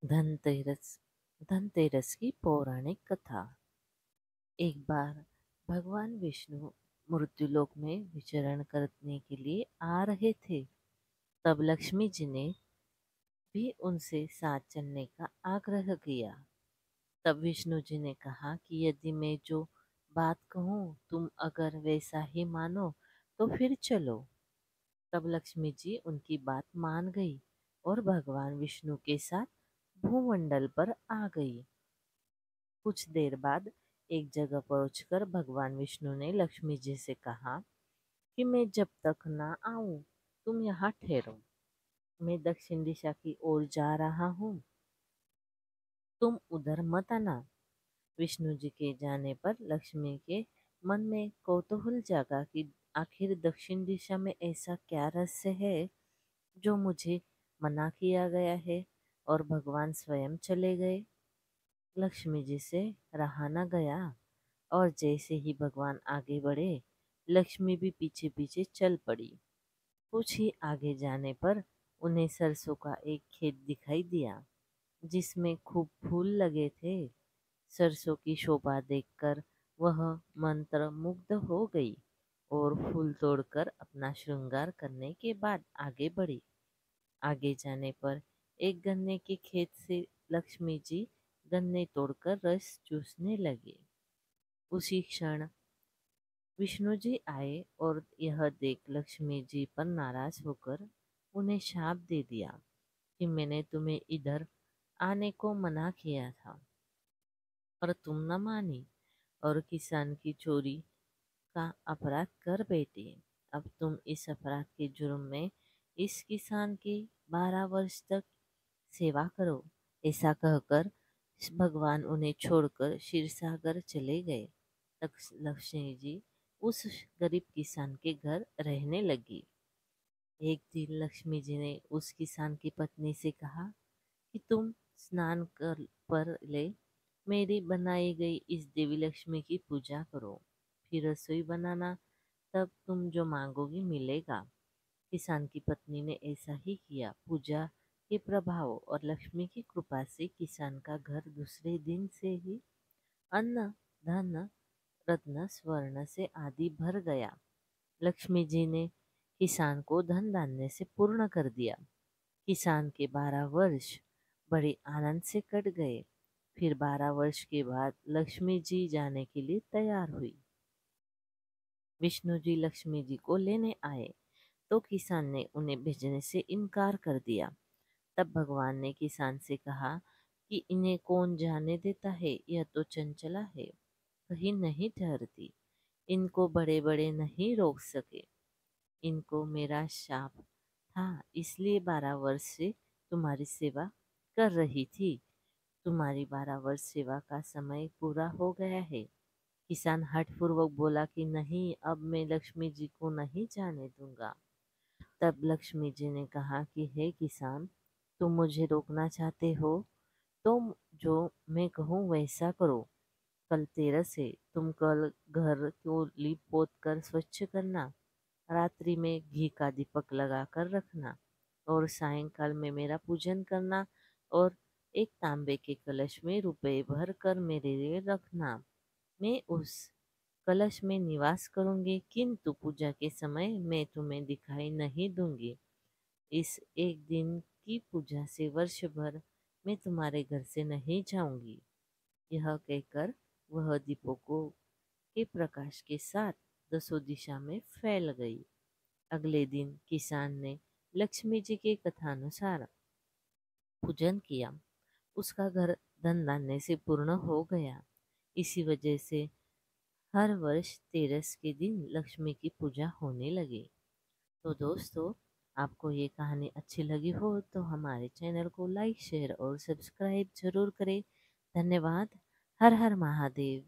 धनतेरस धनतेरस की पौराणिक कथा। एक बार भगवान विष्णु मृत्युलोक में विचरण करने के लिए आ रहे थे। तब लक्ष्मी जी ने भी उनसे साथ चलने का आग्रह किया। तब विष्णु जी ने कहा कि यदि मैं जो बात कहूँ तुम अगर वैसा ही मानो तो फिर चलो। तब लक्ष्मी जी उनकी बात मान गई और भगवान विष्णु के साथ भूमंडल पर आ गई। कुछ देर बाद एक जगह पहुंचकर भगवान विष्णु ने लक्ष्मी जी से कहा कि मैं जब तक ना आऊं तुम यहाँ ठहरो। मैं दक्षिण दिशा की ओर जा रहा हूँ, तुम उधर मत आना। विष्णु जी के जाने पर लक्ष्मी के मन में कौतूहल जागा कि आखिर दक्षिण दिशा में ऐसा क्या रहस्य है जो मुझे मना किया गया है और भगवान स्वयं चले गए। लक्ष्मी जी से रहा न गया और जैसे ही भगवान आगे बढ़े, लक्ष्मी भी पीछे पीछे चल पड़ी। कुछ ही आगे जाने पर उन्हें सरसों का एक खेत दिखाई दिया जिसमें खूब फूल लगे थे। सरसों की शोभा देखकर वह मंत्र मुग्ध हो गई और फूल तोड़कर अपना श्रृंगार करने के बाद आगे बढ़ी। आगे जाने पर एक गन्ने के खेत से लक्ष्मी जी गन्ने तोड़कर रस चूसने लगे। उसी क्षण विष्णु जी आए और यह देख लक्ष्मी जी पर नाराज होकर उन्हें शाप दे दिया कि मैंने तुम्हें इधर आने को मना किया था और तुम न मानी और किसान की चोरी का अपराध कर बैठे। अब तुम इस अपराध के जुर्म में इस किसान की 12 वर्ष तक सेवा करो। ऐसा कहकर भगवान उन्हें छोड़कर क्षीरसागर चले गए। लक्ष्मी जी उस गरीब किसान के घर रहने लगी। एक दिन लक्ष्मी जी ने उस किसान की पत्नी से कहा कि तुम स्नान कर पर ले मेरी बनाई गई इस देवी लक्ष्मी की पूजा करो, फिर रसोई बनाना, तब तुम जो मांगोगी मिलेगा। किसान की पत्नी ने ऐसा ही किया। पूजा के प्रभाव और लक्ष्मी की कृपा से किसान का घर दूसरे दिन से ही अन्न, धन, रत्न, स्वर्ण से आदि भर गया। लक्ष्मी जी ने किसान को धन धान्य से पूर्ण कर दिया। किसान के 12 वर्ष बड़े आनंद से कट गए। फिर 12 वर्ष के बाद लक्ष्मी जी जाने के लिए तैयार हुई। विष्णु जी लक्ष्मी जी को लेने आए तो किसान ने उन्हें भेजने से इनकार कर दिया। तब भगवान ने किसान से कहा कि इन्हें कौन जाने देता है, यह तो चंचला है, कहीं नहीं ठहरती। इनको बड़े बड़े नहीं रोक सके। इनको मेरा शाप था, इसलिए 12 वर्ष से तुम्हारी सेवा कर रही थी। तुम्हारी 12 वर्ष सेवा का समय पूरा हो गया है। किसान हठपूर्वक बोला कि नहीं, अब मैं लक्ष्मी जी को नहीं जाने दूंगा। तब लक्ष्मी जी ने कहा कि हे किसान, तुम मुझे रोकना चाहते हो तो जो मैं कहूँ वैसा करो। कल तेरस है, तुम कल घर को लीप पोत कर स्वच्छ करना, रात्रि में घी का दीपक लगा कर रखना और सायंकाल में मेरा पूजन करना और एक तांबे के कलश में रुपए भर कर मेरे लिए रखना। मैं उस कलश में निवास करूंगी, किंतु पूजा के समय मैं तुम्हें दिखाई नहीं दूंगी। इस एक दिन की पूजा से वर्ष भर मैं तुम्हारे घर से नहीं जाऊंगी। यह कहकर वह दीपकों के प्रकाश के साथ दसों दिशा में फैल गई। अगले दिन किसान ने लक्ष्मी जी के कथानुसार पूजन किया। उसका घर धन धान्य से पूर्ण हो गया। इसी वजह से हर वर्ष तेरस के दिन लक्ष्मी की पूजा होने लगी। तो दोस्तों, आपको ये कहानी अच्छी लगी हो तो हमारे चैनल को लाइक, शेयर और सब्सक्राइब जरूर करें। धन्यवाद। हर हर महादेव।